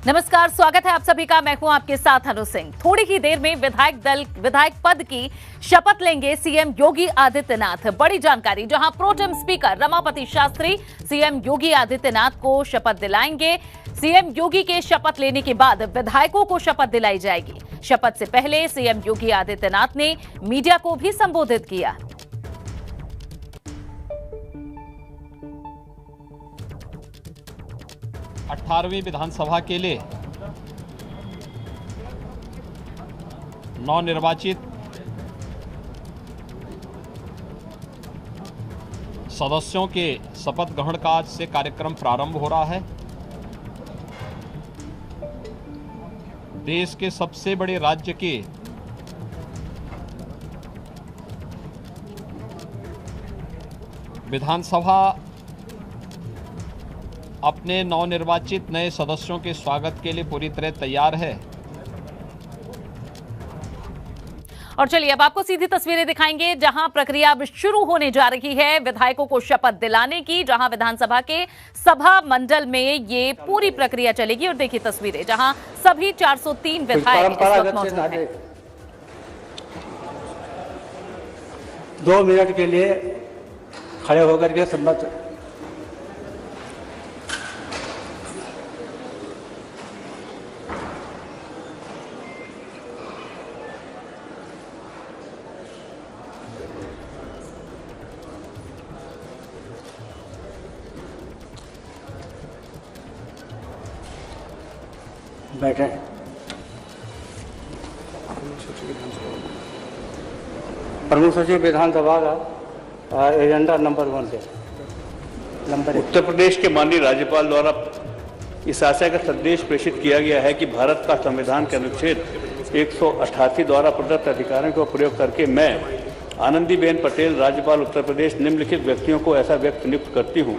नमस्कार, स्वागत है आप सभी का। मैं हूं आपके साथ अनु सिंह। थोड़ी ही देर में विधायक पद की शपथ लेंगे सीएम योगी आदित्यनाथ। बड़ी जानकारी, जहां pro tem speaker Ramapati Shastri CM Yogi Adityanath को शपथ दिलाएंगे। सीएम योगी के शपथ लेने के बाद विधायकों को शपथ दिलाई जाएगी। शपथ से पहले सीएम योगी आदित्यनाथ ने मीडिया को भी संबोधित किया। अठारहवीं विधानसभा के लिए नवनिर्वाचित सदस्यों के शपथ ग्रहण का आज से कार्यक्रम प्रारंभ हो रहा है। देश के सबसे बड़े राज्य के विधानसभा अपने नवनिर्वाचित नए सदस्यों के स्वागत के लिए पूरी तरह तैयार है। और चलिए अब आपको सीधी तस्वीरें दिखाएंगे, जहां प्रक्रिया अब शुरू होने जा रही है विधायकों को शपथ दिलाने की, जहां विधानसभा के सभा मंडल में ये पूरी प्रक्रिया चलेगी। और देखिए तस्वीरें, जहां सभी 403 विधायक इस वक्त मौजूद हैं। 2 मिनट के लिए खड़े होकर के सम्मत बैठे। प्रमुख सचिव विधानसभा का एजेंडा नंबर 1 पे उत्तर प्रदेश के माननीय राज्यपाल द्वारा इस आशय का संदेश प्रेषित किया गया है कि भारत का संविधान के अनुच्छेद 188 द्वारा प्रदत्त अधिकारों का प्रयोग करके मैं आनंदीबेन पटेल राज्यपाल उत्तर प्रदेश निम्नलिखित व्यक्तियों को ऐसा व्यक्ति नियुक्त करती हूँ,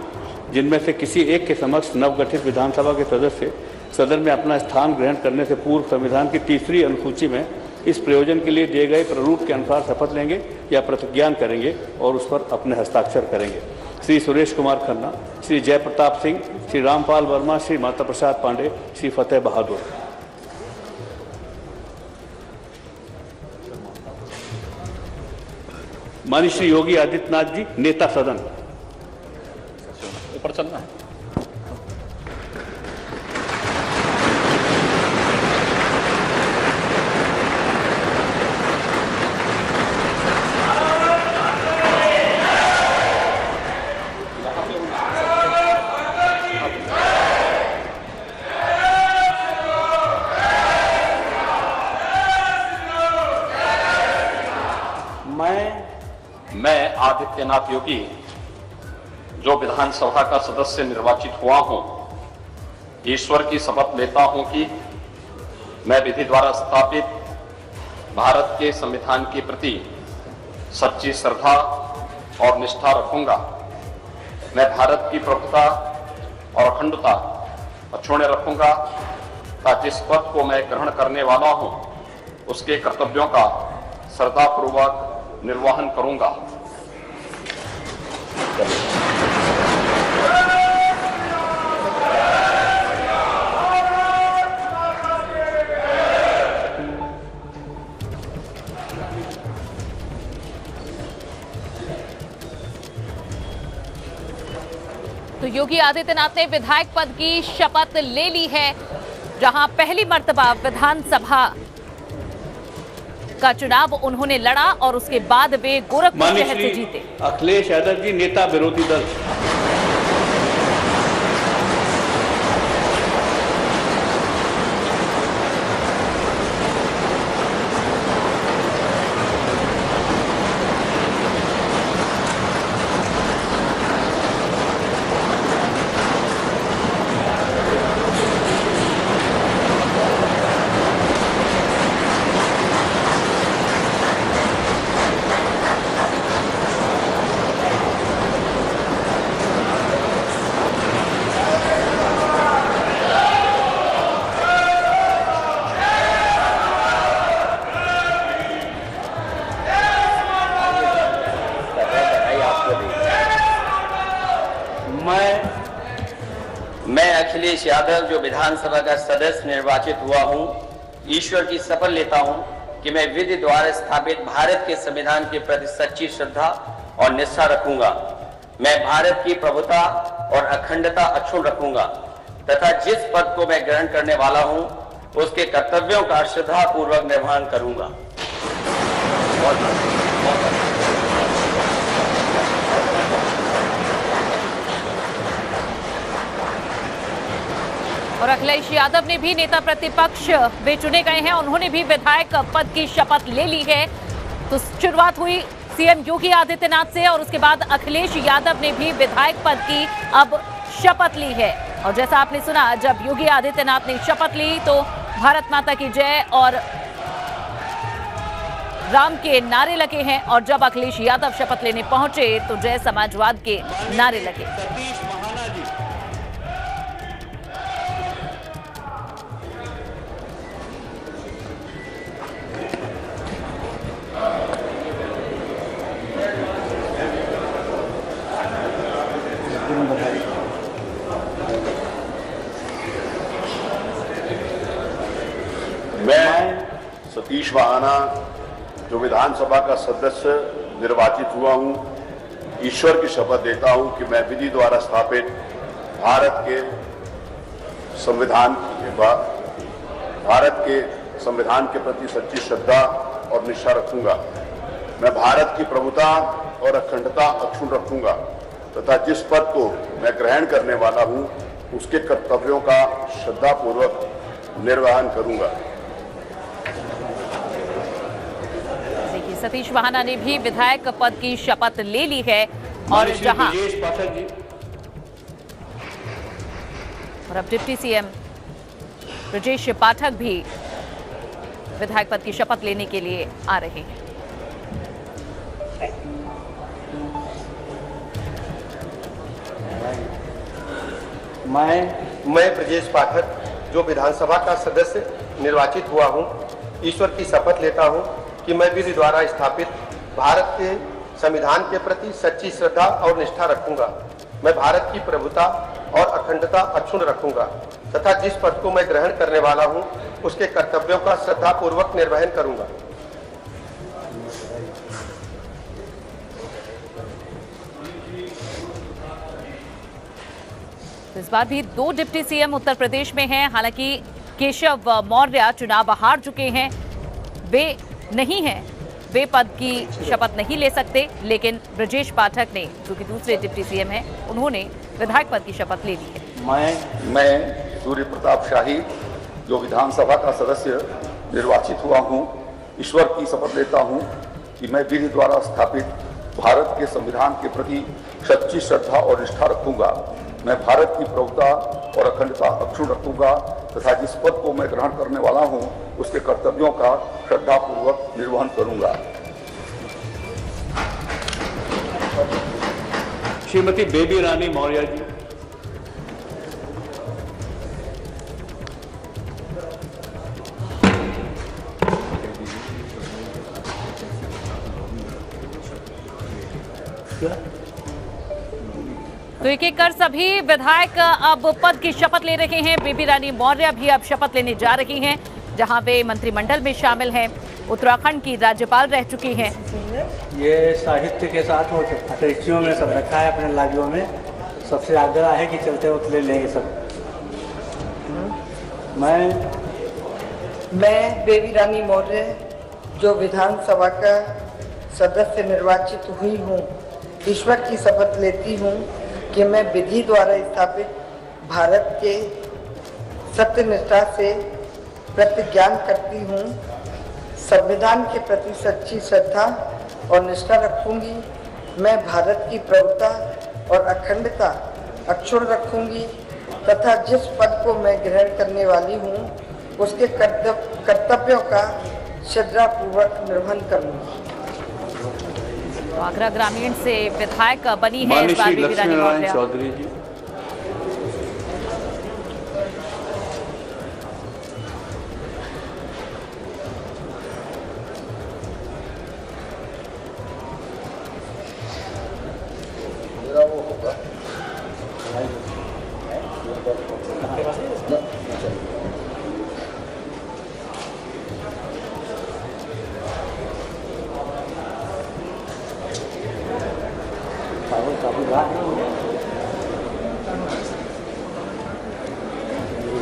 जिनमें से किसी एक के समक्ष नवगठित विधानसभा के सदस्य सदन में अपना स्थान ग्रहण करने से पूर्व संविधान की तीसरी अनुसूची में इस प्रयोजन के लिए दिए गए प्रारूप के अनुसार शपथ लेंगे या प्रतिज्ञान करेंगे और उस पर अपने हस्ताक्षर करेंगे। श्री सुरेश कुमार खन्ना, श्री जयप्रताप सिंह, श्री रामपाल वर्मा, श्री माता प्रसाद पांडे, श्री फतेह बहादुर। माननीय श्री योगी आदित्यनाथ जी, नेता सदन। ऊपर चलना है। मैं आदित्यनाथ योगी, जो विधानसभा का सदस्य निर्वाचित हुआ हूं, ईश्वर की शपथ लेता हूं कि मैं विधि द्वारा स्थापित भारत के संविधान के प्रति सच्ची श्रद्धा और निष्ठा रखूंगा। मैं भारत की प्रभुता और अखंडता अक्षुण्ण रखूंगा तथा जिस पद को मैं ग्रहण करने वाला हूं उसके कर्तव्यों का श्रद्धापूर्वक निर्वहन करूंगा। तो योगी आदित्यनाथ ने विधायक पद की शपथ ले ली है, जहां पहली मर्तबा विधानसभा का चुनाव उन्होंने लड़ा और उसके बाद वे गोरखपुर शहर से जीते। अखिलेश यादव जी, नेता विरोधी दल। अखिलेश यादव जो विधानसभा का सदस्य निर्वाचित हुआ हूं, ईश्वर की शपथ लेता हूं कि मैं विधि द्वारा स्थापित भारत के संविधान के प्रति सच्ची श्रद्धा और निष्ठा रखूंगा। मैं भारत की प्रभुता और अखंडता अक्षुण्ण रखूंगा तथा जिस पद को मैं ग्रहण करने वाला हूं उसके कर्तव्यों का श्रद्धापूर्वक निर्वहन करूंगा। और अखिलेश यादव ने भी नेता प्रतिपक्ष वे चुने गए हैं, उन्होंने भी विधायक पद की शपथ ले ली है। तो शुरुआत हुई सीएम योगी आदित्यनाथ से और उसके बाद अखिलेश यादव ने भी विधायक पद की अब शपथ ली है। और जैसा आपने सुना, जब योगी आदित्यनाथ ने शपथ ली तो भारत माता की जय और राम के नारे लगे हैं और जब अखिलेश यादव शपथ लेने पहुंचे तो जय समाजवाद के नारे लगे। मैं सतीश महाना जो विधानसभा का सदस्य निर्वाचित हुआ हूं, ईश्वर की शपथ लेता हूं कि मैं विधि द्वारा स्थापित भारत के संविधान के प्रति सच्ची श्रद्धा और निष्ठा रखूंगा। मैं भारत की प्रभुता और अखंडता अक्षुण्ण रखूंगा तथा जिस पद को मैं ग्रहण करने वाला हूं उसके कर्तव्यों का श्रद्धापूर्वक निर्वहन करूंगा। सतीश महाना ने भी विधायक पद की शपथ ले ली है और जहां और अब डिप्टी सीएम ब्रजेश पाठक भी विधायक पद की शपथ लेने के लिए आ रहे हैं। मैं ब्रजेश पाठक जो विधानसभा का सदस्य निर्वाचित हुआ हूं, ईश्वर की शपथ लेता हूं कि मैं विधि द्वारा स्थापित भारत के संविधान के प्रति सच्ची श्रद्धा और निष्ठा रखूंगा। मैं भारत की प्रभुता और अखंडता अक्षुण्ण रखूंगा तथा जिस पद को मैं ग्रहण करने वाला हूं उसके कर्तव्यों का श्रद्धापूर्वक निर्वहन करूंगा। इस बार भी 2 डिप्टी सीएम उत्तर प्रदेश में हैं। हालांकि केशव मौर्य चुनाव हार चुके हैं, वे नहीं हैं, वे पद की शपथ नहीं ले सकते, लेकिन ब्रजेश पाठक ने, जो कि दूसरे डिप्टी सीएम हैं, उन्होंने विधायक पद की शपथ ले ली है। मैं सूर्य प्रताप शाही जो विधानसभा का सदस्य निर्वाचित हुआ हूं, ईश्वर की शपथ लेता हूं कि मैं विधि द्वारा स्थापित भारत के संविधान के प्रति सच्ची श्रद्धा और निष्ठा रखूंगा। मैं भारत की प्रभुता और अखंडता अक्षुण्ण रखूंगा तथा जिस पद को मैं ग्रहण करने वाला हूं उसके कर्तव्यों का श्रद्धापूर्वक निर्वहन करूंगा। श्रीमती बेबी रानी मौर्य जी। तो एक एक कर सभी विधायक अब पद की शपथ ले रहे हैं। बेबी रानी मौर्य भी अब शपथ लेने जा रही हैं, जहां वे मंत्रिमंडल में शामिल हैं। उत्तराखंड की राज्यपाल रह चुकी हैं। ये साहित्य के साथ वो अटैचियों में सब रखा है, अपने लागियों में। सबसे आग्रह है कि चलते वक्त ले लेंगे सब। मैं बेबी रानी मौर्य जो विधानसभा का सदस्य निर्वाचित हुई हूँ, ईश्वर की शपथ लेती हूँ कि मैं विधि द्वारा स्थापित भारत के सत्यनिष्ठा से प्रतिज्ञान करती हूँ, संविधान के प्रति सच्ची श्रद्धा और निष्ठा रखूंगी। मैं भारत की प्रभुता और अखंडता अक्षुण्ण रखूंगी तथा जिस पद को मैं ग्रहण करने वाली हूँ उसके कर्तव्यों का श्रद्धापूर्वक निर्वहन करूंगी। तो आगरा ग्रामीण से विधायक बनी है इस बार बेबी रानी मौर्य। चौधरी जी।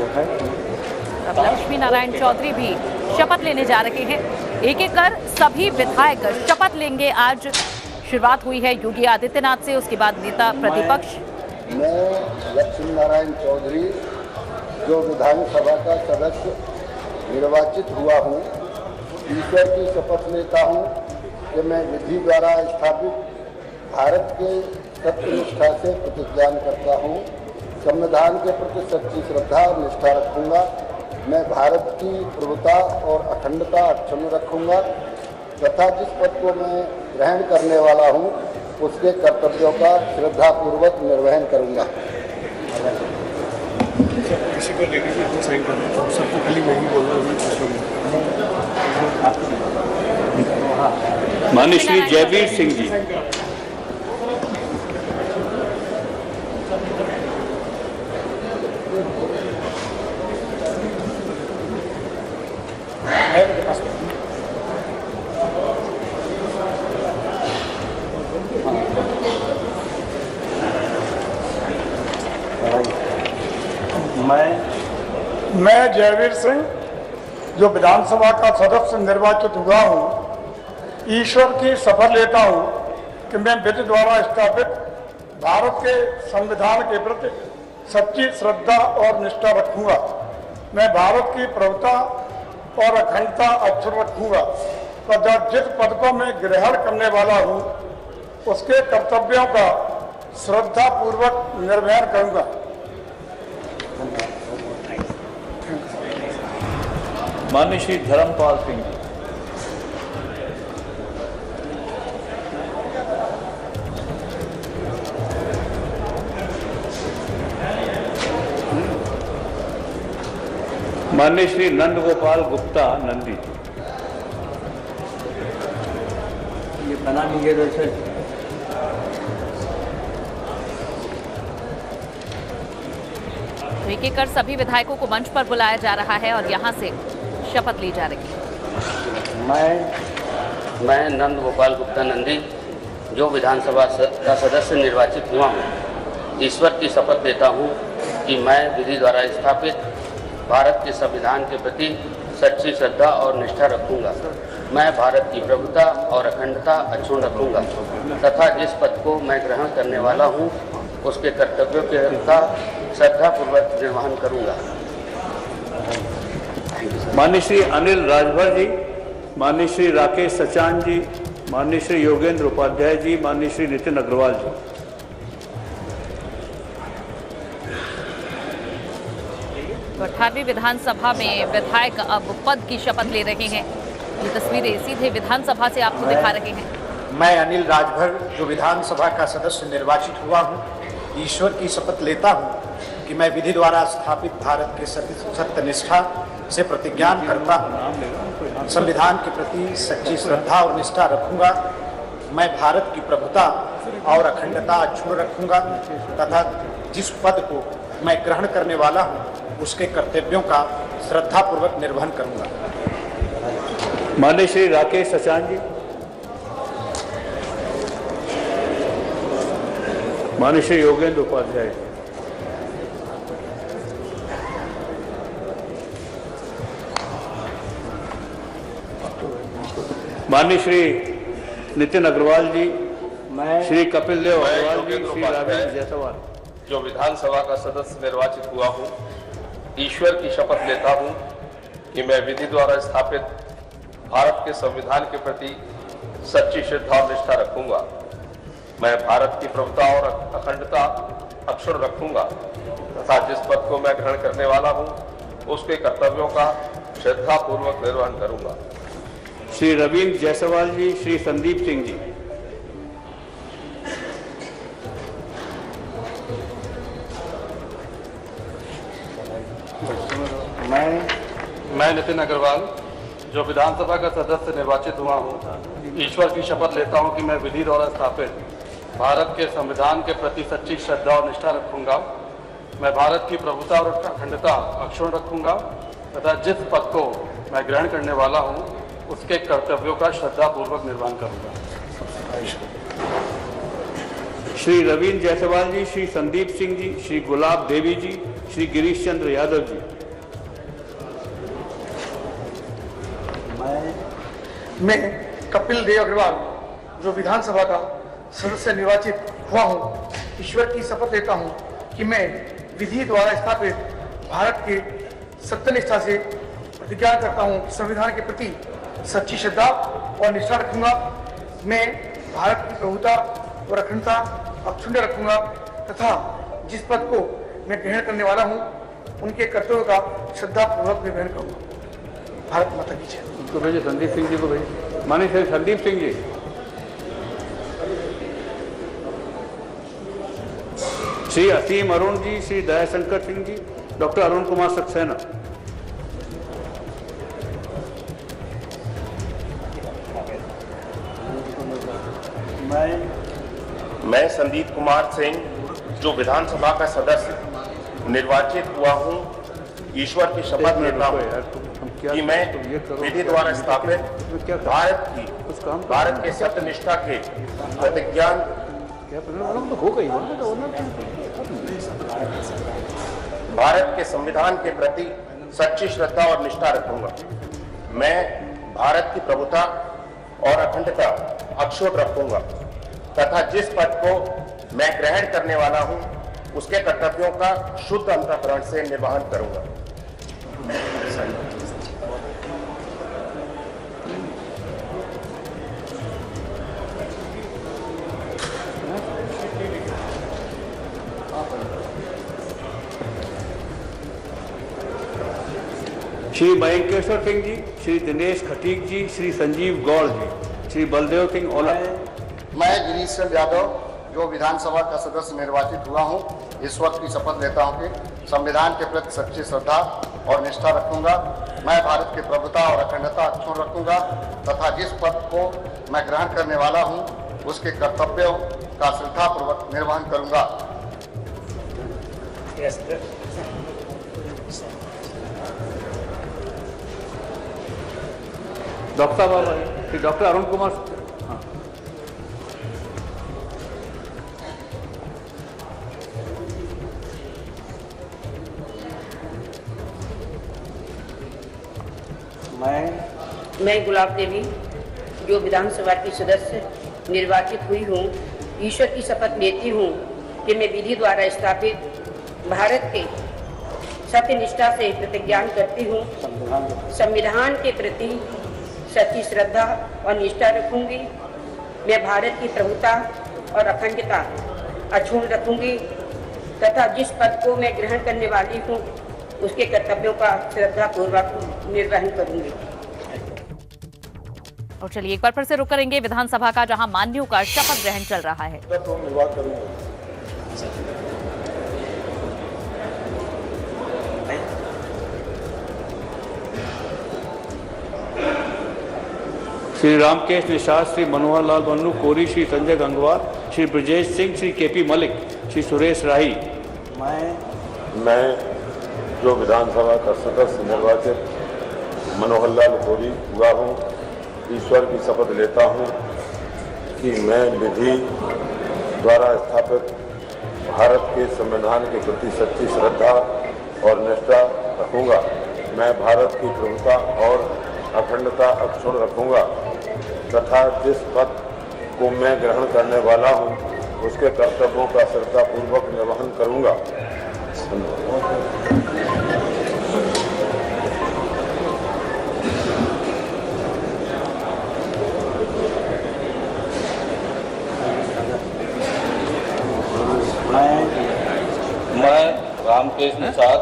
अब लक्ष्मी नारायण चौधरी भी शपथ लेने जा रहे हैं। एक एक कर सभी विधायक शपथ लेंगे। आज शुरुआत हुई है योगी आदित्यनाथ से, उसके बाद नेता प्रतिपक्ष। मैं लक्ष्मी नारायण चौधरी जो विधानसभा का सदस्य निर्वाचित हुआ हूँ, ईश्वर की शपथ लेता हूँ कि मैं विधि द्वारा स्थापित भारत के सत्यनिष्ठा से प्रतिज्ञान करता हूँ, संविधान के प्रति सच्ची श्रद्धा और निष्ठा रखूँगा। मैं भारत की प्रभुता और अखंडता अक्षुण्ण रखूँगा तथा जिस पद को मैं ग्रहण करने वाला हूँ उसके कर्तव्यों का श्रद्धापूर्वक निर्वहन करूँगा। किसी को लेकर साइन करना है, सबको खाली मैं ही बोल रहा हूँ। माननीय श्री जयवीर सिंह जी। मैं जयवीर सिंह जो विधानसभा का सदस्य निर्वाचित हुआ हूँ, ईश्वर की शपथ लेता हूँ कि मैं विधि द्वारा स्थापित भारत के संविधान के प्रति सच्ची श्रद्धा और निष्ठा रखूँगा। मैं भारत की प्रभुता और अखंडता अक्षुण्ण रखूँगा तथा जिस पद को मैं ग्रहण करने वाला हूँ उसके कर्तव्यों का श्रद्धापूर्वक निर्वहन करूँगा। माननीय श्री धर्मपाल सिंह जी। माननीय श्री नंद गोपाल गुप्ता नंदी। ये बना दीजिए वैसे। एक एक कर सभी विधायकों को मंच पर बुलाया जा रहा है और यहां से शपथ ली जा रही है। मैं नंद गोपाल गुप्ता नंदी जो विधानसभा का सदस्य निर्वाचित हुआ हूँ, ईश्वर की शपथ लेता हूँ कि मैं विधि द्वारा स्थापित भारत के संविधान के प्रति सच्ची श्रद्धा और निष्ठा रखूँगा। मैं भारत की प्रभुता और अखंडता अक्षुण्ण रखूँगा तथा जिस पद को मैं ग्रहण करने वाला हूँ उसके कर्तव्यों का श्रद्धापूर्वक निर्वहन करूँगा। माननीय श्री अनिल राजभर जी, माननीय श्री राकेश सचान जी, माननीय श्री योगेंद्र उपाध्याय जी, माननीय श्री नितिन अग्रवाल जी। 18वीं विधानसभा में विधायक अब पद की शपथ ले रहे हैं। ये तस्वीरें सीधे विधानसभा से आपको दिखा रहे हैं। मैं अनिल राजभर जो विधानसभा का सदस्य निर्वाचित हुआ हूँ, ईश्वर की शपथ लेता हूँ कि मैं विधि द्वारा स्थापित भारत के सत्यनिष्ठा से प्रतिज्ञान करता हूँ, संविधान के प्रति सच्ची श्रद्धा और निष्ठा रखूँगा। मैं भारत की प्रभुता और अखंडता अक्षुण्ण रखूँगा तथा जिस पद को मैं ग्रहण करने वाला हूँ उसके कर्तव्यों का श्रद्धापूर्वक निर्वहन करूँगा। माननीय श्री राकेश सचान जी। माननीय श्री योगेंद्र उपाध्याय। माननीय श्री नितिन अग्रवाल जी, श्री कपिल देव अग्रवाल जी, श्री राघवेंद्र जायसवाल। जो विधानसभा का सदस्य निर्वाचित हुआ हूँ, ईश्वर की शपथ लेता हूँ कि मैं विधि द्वारा स्थापित भारत के संविधान के प्रति सच्ची श्रद्धा और निष्ठा रखूंगा। मैं भारत की प्रभुता और अखंडता अक्षुण्ण रखूंगा तथा जिस पद को मैं ग्रहण करने वाला हूँ उसके कर्तव्यों का श्रद्धापूर्वक निर्वहन करूंगा। श्री रवींद्र जायसवाल जी, श्री संदीप सिंह जी। मैं नितिन अग्रवाल जो विधानसभा का सदस्य निर्वाचित हुआ हूँ, ईश्वर की शपथ लेता हूँ कि मैं विधि द्वारा स्थापित भारत के संविधान के प्रति सच्ची श्रद्धा और निष्ठा रखूंगा। मैं भारत की प्रभुता और अखंडता अक्षुण्ण रखूंगा तथा जिस पद को मैं ग्रहण करने वाला हूँ उसके कर्तव्यों का श्रद्धापूर्वक निर्वहन करूंगा। श्री रवींद्र जायसवाल जी, श्री संदीप सिंह जी, श्री गुलाब देवी जी, श्री गिरीश चंद्र यादव जी। मैं कपिल देव अग्रवाल जो विधानसभा का सदस्य निर्वाचित हुआ हूँ, ईश्वर की शपथ लेता हूँ कि मैं विधि द्वारा स्थापित भारत के सत्यनिष्ठा से प्रतिज्ञा करता हूँ कि संविधान के प्रति सच्ची श्रद्धा और निष्ठा रखूंगा। मैं भारत की प्रभुता और अखंडता अक्षुण्ण रखूंगा तथा जिस पद को मैं ग्रहण करने वाला हूँ उनके कर्तव्यों का श्रद्धापूर्वक निर्वहन करूंगा। भारत माता की जय। उनको भेजिए, संदीप सिंह जी को भेजिए। माननीय श्री संदीप सिंह जी। श्री असीम अरुण जी, श्री दयाशंकर सिंह जी, डॉक्टर अरुण कुमार सक्सेना। मैं संदीप कुमार सिंह जो विधानसभा का सदस्य निर्वाचित हुआ हूं, ईश्वर की शपथ लेता हूं कि मैं विधि द्वारा स्थापित भारत के सत्यनिष्ठा के प्रतिज्ञा भारत के संविधान के प्रति सच्ची श्रद्धा और निष्ठा रखूंगा। मैं भारत की प्रभुता और अखंडता अक्षुण्ण रखूंगा तथा जिस पद को मैं ग्रहण करने वाला हूं उसके कर्तव्यों का शुद्ध अंतःकरण से निर्वहन करूंगा। श्री मयंकेश्वर सिंह जी, श्री दिनेश खटीक जी, श्री संजीव गौड़ जी, श्री बलदेव सिंह ओला। मैं गिरीश चंद्र यादव जो विधानसभा का सदस्य निर्वाचित हुआ हूं, ईश्वर की शपथ लेता हूं कि संविधान के प्रति सच्ची श्रद्धा और निष्ठा रखूंगा। मैं भारत की प्रभुता और अखंडता अक्षुण्ण रखूंगा तथा जिस पद को मैं ग्रहण करने वाला हूं उसके कर्तव्यों का श्रद्धापूर्वक निर्वहन करूंगा। डॉक्टर बाबा, श्री डॉक्टर अरुण कुमार। हाँ। मैं गुलाब देवी जो विधानसभा की सदस्य निर्वाचित हुई हूँ, ईश्वर की शपथ लेती हूँ कि मैं विधि द्वारा स्थापित भारत के सत्यनिष्ठा से प्रतिज्ञा करती हूँ, संविधान के प्रति सच्ची श्रद्धा और निष्ठा रखूंगी। मैं भारत की प्रभुता और अखंडता अक्षुण्ण रखूंगी तथा जिस पद को मैं ग्रहण करने वाली हूँ उसके कर्तव्यों का श्रद्धापूर्वक निर्वहन करूंगी। और चलिए एक बार फिर से रुक करेंगे विधानसभा का, जहां मान्यों का शपथ ग्रहण चल रहा है। श्री रामकेश निषाद, श्री मनोहर लाल बन्नू कोरी, श्री संजय गंगवार, श्री ब्रजेश सिंह, श्री केपी मलिक, श्री सुरेश राही। मैं जो विधानसभा का सदस्य निर्वाचित मनोहर लाल कोरी हुआ हूँ, ईश्वर की शपथ लेता हूँ कि मैं विधि द्वारा स्थापित भारत के संविधान के प्रति सच्ची श्रद्धा और निष्ठा रखूंगा। मैं भारत की प्रभुता और अखंडता अक्षुण्ण रखूंगा तथा जिस पद को मैं ग्रहण करने वाला हूं उसके कर्तव्यों का श्रद्धापूर्वक निर्वहन करूंगा। मैं रामकेश निषाद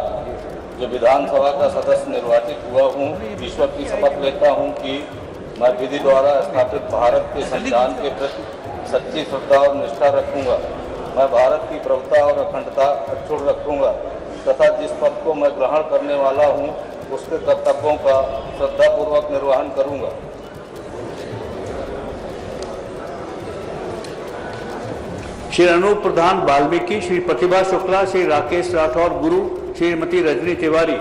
जो विधानसभा का सदस्य निर्वाचित हुआ हूँ, ईश्वर की शपथ लेता हूँ कि मैं विधि द्वारा स्थापित भारत के संविधान के प्रति सच्ची श्रद्धा और निष्ठा रखूंगा। मैं भारत की प्रभुता और अखंडता अक्षुण्ण रखूंगा तथा जिस पद को मैं ग्रहण करने वाला हूँ उसके कर्तव्यों का श्रद्धापूर्वक निर्वहन करूंगा। श्री अनूप प्रधान वाल्मीकि, श्री प्रतिभा शुक्ला, श्री राकेश राठौर गुरु, श्रीमती रजनी तिवारी।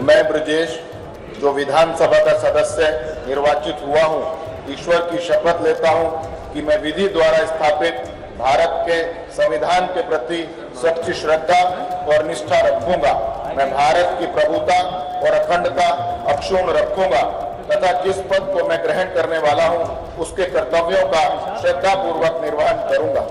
मैं ब्रजेश जो विधानसभा का सदस्य निर्वाचित हुआ हूं, ईश्वर की शपथ लेता हूं कि मैं विधि द्वारा स्थापित भारत के संविधान के प्रति सच्ची श्रद्धा और निष्ठा रखूंगा। मैं भारत की प्रभुता और अखंडता अक्षुण्ण रखूंगा तथा जिस पद को मैं ग्रहण करने वाला हूं उसके कर्तव्यों का श्रद्धापूर्वक निर्वहन करूंगा।